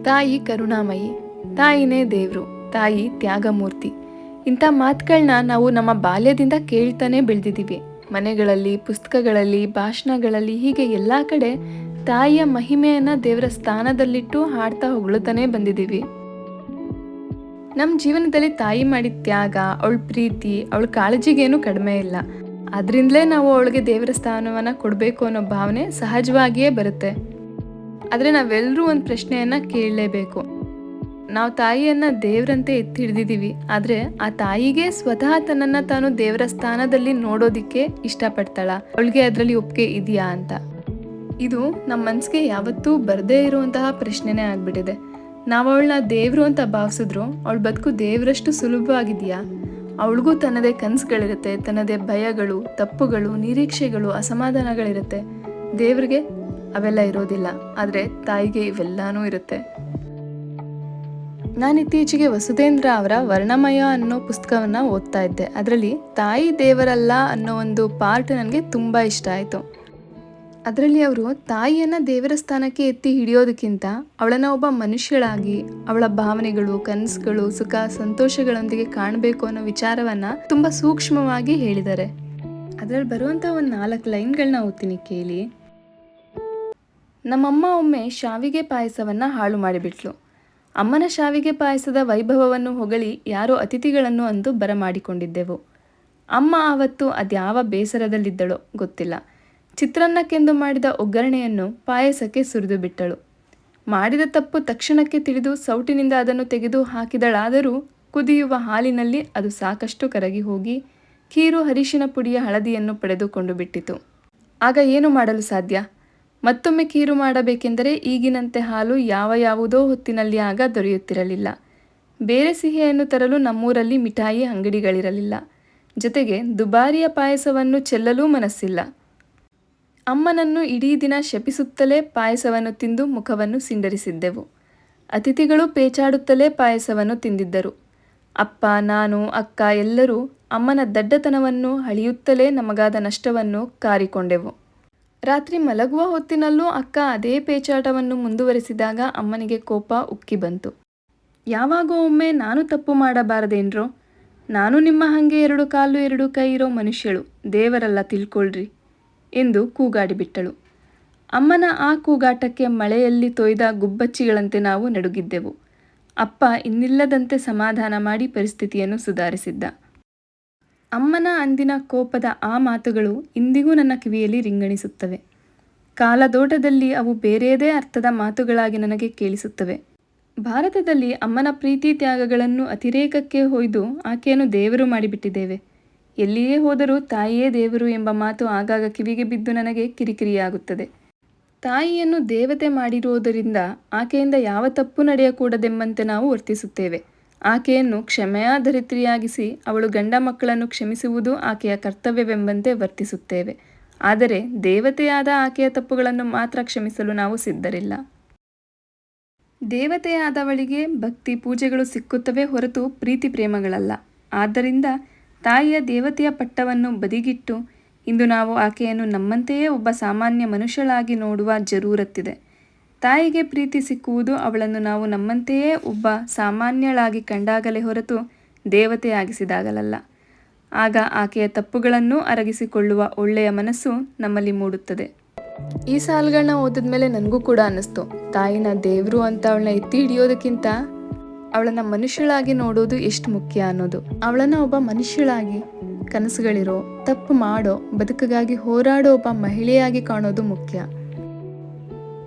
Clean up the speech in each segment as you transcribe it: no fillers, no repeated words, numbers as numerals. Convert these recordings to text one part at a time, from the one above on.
ತಾಯಿ ಕರುಣಾಮಯಿ, ತಾಯಿನೇ ದೇವರು, ತಾಯಿ ತ್ಯಾಗಮೂರ್ತಿ. ಇಂಥ ಮಾತುಗಳನ್ನ ನಾವು ನಮ್ಮ ಬಾಲ್ಯದಿಂದ ಕೇಳ್ತಾನೆ ಬೆಳೆದಿದ್ದೀವಿ. ಮನೆಗಳಲ್ಲಿ, ಪುಸ್ತಕಗಳಲ್ಲಿ, ಭಾಷಣಗಳಲ್ಲಿ, ಹೀಗೆ ಎಲ್ಲ ಕಡೆ ತಾಯಿಯ ಮಹಿಮೆಯನ್ನು ದೇವರ ಸ್ಥಾನದಲ್ಲಿಟ್ಟು ಹಾಡ್ತಾ ಹೊಗಳುತ್ತಾನೆ ಬಂದಿದ್ದೀವಿ. ನಮ್ಮ ಜೀವನದಲ್ಲಿ ತಾಯಿ ಮಾಡಿದ ತ್ಯಾಗ, ಅವಳ ಪ್ರೀತಿ, ಅವಳ ಕಾಳಜಿಗೇನು ಕಡಿಮೆ ಇಲ್ಲ. ಅದರಿಂದಲೇ ನಾವು ಅವಳಿಗೆ ದೇವರ ಸ್ಥಾನವನ್ನು ಕೊಡಬೇಕು ಅನ್ನೋ ಭಾವನೆ ಸಹಜವಾಗಿಯೇ ಬರುತ್ತೆ. ಆದರೆ ನಾವೆಲ್ಲರೂ ಒಂದು ಪ್ರಶ್ನೆಯನ್ನು ಕೇಳಲೇಬೇಕು. ನಾವು ತಾಯಿಯನ್ನು ದೇವರಂತೆ ಎತ್ತಿ ಹಿಡಿದಿದ್ದೀವಿ, ಆದರೆ ಆ ತಾಯಿಗೆ ಸ್ವತಃ ತನ್ನನ್ನು ತಾನು ದೇವರ ಸ್ಥಾನದಲ್ಲಿ ನೋಡೋದಿಕ್ಕೆ ಇಷ್ಟಪಡ್ತಾಳ? ಅವಳಿಗೆ ಅದರಲ್ಲಿ ಒಪ್ಪಿಗೆ ಇದೆಯಾ ಅಂತ. ಇದು ನಮ್ಮ ಮನಸ್ಸಿಗೆ ಯಾವತ್ತೂ ಬರದೇ ಇರುವಂತಹ ಪ್ರಶ್ನೆನೇ ಆಗ್ಬಿಟ್ಟಿದೆ. ನಾವು ಅವಳನ್ನ ದೇವರು ಅಂತ ಭಾವಿಸಿದ್ರು ಅವಳ ಬದುಕು ದೇವರಷ್ಟು ಸುಲಭವಾಗಿದೆಯಾ? ಅವಳಿಗೂ ತನ್ನದೇ ಕನಸುಗಳಿರುತ್ತೆ, ತನ್ನದೇ ಭಯಗಳು, ತಪ್ಪುಗಳು, ನಿರೀಕ್ಷೆಗಳು, ಅಸಮಾಧಾನಗಳಿರುತ್ತೆ. ದೇವರಿಗೆ ಅವೆಲ್ಲ ಇರೋದಿಲ್ಲ, ಆದರೆ ತಾಯಿಗೆ ಇವೆಲ್ಲನೂ ಇರುತ್ತೆ. ನಾನು ಇತ್ತೀಚೆಗೆ ವಸುಧೇಂದ್ರ ಅವರ ವರ್ಣಮಯ ಅನ್ನೋ ಪುಸ್ತಕವನ್ನು ಓದ್ತಾ ಇದ್ದೆ. ಅದರಲ್ಲಿ ತಾಯಿ ದೇವರಲ್ಲ ಅನ್ನೋ ಒಂದು ಪಾರ್ಟ್ ನನಗೆ ತುಂಬ ಇಷ್ಟ ಆಯಿತು. ಅದರಲ್ಲಿ ಅವರು ತಾಯಿಯನ್ನು ದೇವರ ಸ್ಥಾನಕ್ಕೆ ಎತ್ತಿ ಹಿಡಿಯೋದಕ್ಕಿಂತ ಅವಳನ್ನು ಒಬ್ಬ ಮನುಷ್ಯಳಾಗಿ, ಅವಳ ಭಾವನೆಗಳು, ಕನಸುಗಳು, ಸುಖ ಸಂತೋಷಗಳೊಂದಿಗೆ ಕಾಣಬೇಕು ಅನ್ನೋ ವಿಚಾರವನ್ನು ತುಂಬ ಸೂಕ್ಷ್ಮವಾಗಿ ಹೇಳಿದ್ದಾರೆ. ಅದರಲ್ಲಿ ಬರುವಂಥ ಒಂದು 4 ಲೈನ್ಗಳನ್ನ ಓದ್ತೀನಿ, ಕೇಳಿ. ನಮ್ಮಮ್ಮ ಒಮ್ಮೆ ಶಾವಿಗೆ ಪಾಯಸವನ್ನು ಹಾಳು ಮಾಡಿಬಿಟ್ಲು. ಅಮ್ಮನ ಶಾವಿಗೆ ಪಾಯಸದ ವೈಭವವನ್ನು ಹೊಗಳಿ ಯಾರೋ ಅತಿಥಿಗಳನ್ನು ಅಂದು ಬರಮಾಡಿಕೊಂಡಿದ್ದೆವು. ಅಮ್ಮ ಆವತ್ತು ಅದ್ಯಾವ ಬೇಸರದಲ್ಲಿದ್ದಳೋ ಗೊತ್ತಿಲ್ಲ. ಚಿತ್ರಾನ್ನಕ್ಕೆಂದು ಮಾಡಿದ ಒಗ್ಗರಣೆಯನ್ನು ಪಾಯಸಕ್ಕೆ ಸುರಿದು ಬಿಟ್ಟಳು. ಮಾಡಿದ ತಪ್ಪು ತಕ್ಷಣಕ್ಕೆ ತಿಳಿದು ಸೌಟಿನಿಂದ ಅದನ್ನು ತೆಗೆದು ಹಾಕಿದಳಾದರೂ ಕುದಿಯುವ ಹಾಲಿನಲ್ಲಿ ಅದು ಸಾಕಷ್ಟು ಕರಗಿ ಹೋಗಿ ಕೀರು ಅರಿಶಿನ ಪುಡಿಯ ಹಳದಿಯನ್ನು ಪಡೆದುಕೊಂಡು ಬಿಟ್ಟಿತು. ಆಗ ಏನು ಮಾಡಲು ಸಾಧ್ಯ? ಮತ್ತೊಮ್ಮೆ ಕೀರು ಮಾಡಬೇಕೆಂದರೆ ಈಗಿನಂತೆ ಹಾಲು ಯಾವುದೋ ಹೊತ್ತಿನಲ್ಲಿ ಆಗ ದೊರೆಯುತ್ತಿರಲಿಲ್ಲ. ಬೇರೆ ಸಿಹಿಯನ್ನು ತರಲು ನಮ್ಮೂರಲ್ಲಿ ಮಿಠಾಯಿ ಅಂಗಡಿಗಳಿರಲಿಲ್ಲ. ಜೊತೆಗೆ ದುಬಾರಿಯ ಪಾಯಸವನ್ನು ಚೆಲ್ಲಲೂ ಮನಸ್ಸಿಲ್ಲ. ಅಮ್ಮನನ್ನು ಇಡೀ ದಿನ ಶಪಿಸುತ್ತಲೇ ಪಾಯಸವನ್ನು ತಿಂದು ಮುಖವನ್ನು ಸಿಂಡರಿಸಿದ್ದೆವು. ಅತಿಥಿಗಳು ಪೇಚಾಡುತ್ತಲೇ ಪಾಯಸವನ್ನು ತಿಂದಿದ್ದರು. ಅಪ್ಪ, ನಾನು, ಅಕ್ಕ ಎಲ್ಲರೂ ಅಮ್ಮನ ದಡ್ಡತನವನ್ನು ಹಳಿಯುತ್ತಲೇ ನಮಗಾದ ನಷ್ಟವನ್ನು ಕಾರಿಕೊಂಡೆವು. ರಾತ್ರಿ ಮಲಗುವ ಹೊತ್ತಿನಲ್ಲೂ ಅಕ್ಕ ಅದೇ ಪೇಚಾಟವನ್ನು ಮುಂದುವರೆಸಿದಾಗ ಅಮ್ಮನಿಗೆ ಕೋಪ ಉಕ್ಕಿ ಬಂತು. ಯಾವಾಗೋ ಒಮ್ಮೆ ನಾನು ತಪ್ಪು ಮಾಡಬಾರದೇನ್ರೋ? ನಾನು ನಿಮ್ಮ ಹಾಗೆ 2 ಕಾಲು 2 ಕೈ ಇರೋ ಮನುಷ್ಯಳು, ದೇವರಲ್ಲ, ತಿಳ್ಕೊಳ್ರಿ ಎಂದು ಕೂಗಾಡಿಬಿಟ್ಟಳು. ಅಮ್ಮನ ಆ ಕೂಗಾಟಕ್ಕೆ ಮಳೆಯಲ್ಲಿ ತೊಯ್ದ ಗುಬ್ಬಚ್ಚಿಗಳಂತೆ ನಾವು ನಡುಗಿದ್ದೆವು. ಅಪ್ಪ ಇನ್ನಿಲ್ಲದಂತೆ ಸಮಾಧಾನ ಮಾಡಿ ಪರಿಸ್ಥಿತಿಯನ್ನು ಸುಧಾರಿಸಿದ್ದ. ಅಮ್ಮನ ಅಂದಿನ ಕೋಪದ ಆ ಮಾತುಗಳು ಇಂದಿಗೂ ನನ್ನ ಕಿವಿಯಲ್ಲಿ ರಿಂಗಣಿಸುತ್ತವೆ. ಕಾಲದೋಟದಲ್ಲಿ ಅವು ಬೇರೆಯದೇ ಅರ್ಥದ ಮಾತುಗಳಾಗಿ ನನಗೆ ಕೇಳಿಸುತ್ತವೆ. ಭಾರತದಲ್ಲಿ ಅಮ್ಮನ ಪ್ರೀತಿ ತ್ಯಾಗಗಳನ್ನು ಅತಿರೇಕಕ್ಕೆ ಹೊಯ್ದು ಆಕೆಯನ್ನು ದೇವರು ಮಾಡಿಬಿಟ್ಟಿದ್ದೇವೆ. ಎಲ್ಲಿಯೇ ಹೋದರೂ ತಾಯಿಯೇ ದೇವರು ಎಂಬ ಮಾತು ಆಗಾಗ ಕಿವಿಗೆ ಬಿದ್ದು ನನಗೆ ಕಿರಿಕಿರಿಯಾಗುತ್ತದೆ. ತಾಯಿಯನ್ನು ದೇವತೆ ಮಾಡಿರುವುದರಿಂದ ಆಕೆಯಿಂದ ಯಾವ ತಪ್ಪು ನಡೆಯಕೂಡದೆಂಬಂತೆ ನಾವು ವರ್ತಿಸುತ್ತೇವೆ. ಆಕೆಯನ್ನು ಕ್ಷಮೆಯಾಧರಿತ್ರಿಯಾಗಿಸಿ ಅವಳು ಗಂಡ ಮಕ್ಕಳನ್ನು ಕ್ಷಮಿಸುವುದು ಆಕೆಯ ಕರ್ತವ್ಯವೆಂಬಂತೆ ವರ್ತಿಸುತ್ತೇವೆ. ಆದರೆ ದೇವತೆಯಾದ ಆಕೆಯ ತಪ್ಪುಗಳನ್ನು ಮಾತ್ರ ಕ್ಷಮಿಸಲು ನಾವು ಸಿದ್ಧರಿಲ್ಲ. ದೇವತೆಯಾದವಳಿಗೆ ಭಕ್ತಿ ಪೂಜೆಗಳು ಸಿಕ್ಕುತ್ತವೆ ಹೊರತು ಪ್ರೀತಿ ಪ್ರೇಮಗಳಲ್ಲ. ಆದ್ದರಿಂದ ತಾಯಿಯ ದೇವತೆಯ ಪಟ್ಟವನ್ನು ಬದಿಗಿಟ್ಟು ಇಂದು ನಾವು ಆಕೆಯನ್ನು ನಮ್ಮಂತೆಯೇ ಒಬ್ಬ ಸಾಮಾನ್ಯ ಮನುಷ್ಯಳಾಗಿ ನೋಡುವ ಜರೂರತ್ತಿದೆ. ತಾಯಿಗೆ ಪ್ರೀತಿ ಸಿಕ್ಕುವುದು ಅವಳನ್ನು ನಾವು ನಮ್ಮಂತೆಯೇ ಒಬ್ಬ ಸಾಮಾನ್ಯಳಾಗಿ ಕಂಡಾಗಲೇ ಹೊರತು ದೇವತೆಯಾಗಿಸಿದಾಗಲಲ್ಲ. ಆಗ ಆಕೆಯ ತಪ್ಪುಗಳನ್ನು ಅರಗಿಸಿಕೊಳ್ಳುವ ಒಳ್ಳೆಯ ಮನಸ್ಸು ನಮ್ಮಲ್ಲಿ ಮೂಡುತ್ತದೆ. ಈ ಸಾಲುಗಳನ್ನ ಓದಿದ್ಮೇಲೆ ನನಗೂ ಕೂಡ ಅನ್ನಿಸ್ತು, ತಾಯಿನ ದೇವರು ಅಂತ ಅವಳನ್ನ ಎತ್ತಿ ಹಿಡಿಯೋದಕ್ಕಿಂತ ಅವಳನ್ನು ಮನುಷ್ಯಳಾಗಿ ನೋಡೋದು ಎಷ್ಟು ಮುಖ್ಯ ಅನ್ನೋದು. ಅವಳನ್ನು ಒಬ್ಬ ಮನುಷ್ಯಳಾಗಿ, ಕನಸುಗಳಿರೋ, ತಪ್ಪು ಮಾಡೋ, ಬದುಕಿಗಾಗಿ ಹೋರಾಡೋ ಒಬ್ಬ ಮಹಿಳೆಯಾಗಿ ಕಾಣೋದು ಮುಖ್ಯ.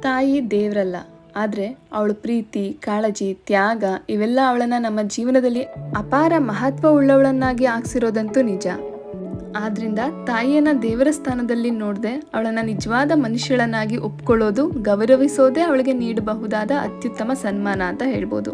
ತಾಯಿ ದೇವರಲ್ಲ, ಆದರೆ ಅವಳು ಪ್ರೀತಿ, ಕಾಳಜಿ, ತ್ಯಾಗ ಇವೆಲ್ಲ ಅವಳನ್ನು ನಮ್ಮ ಜೀವನದಲ್ಲಿ ಅಪಾರ ಮಹತ್ವ ಉಳ್ಳವಳನ್ನಾಗಿ ಆಗಿಸಿರೋದಂತೂ ನಿಜ. ಆದ್ದರಿಂದ ತಾಯಿಯನ್ನು ದೇವರ ಸ್ಥಾನದಲ್ಲಿ ನೋಡದೆ ಅವಳನ್ನು ನಿಜವಾದ ಮನುಷ್ಯಳನ್ನಾಗಿ ಒಪ್ಕೊಳ್ಳೋದು, ಗೌರವಿಸೋದೇ ಅವಳಿಗೆ ನೀಡಬಹುದಾದ ಅತ್ಯುತ್ತಮ ಸನ್ಮಾನ ಅಂತ ಹೇಳ್ಬೋದು.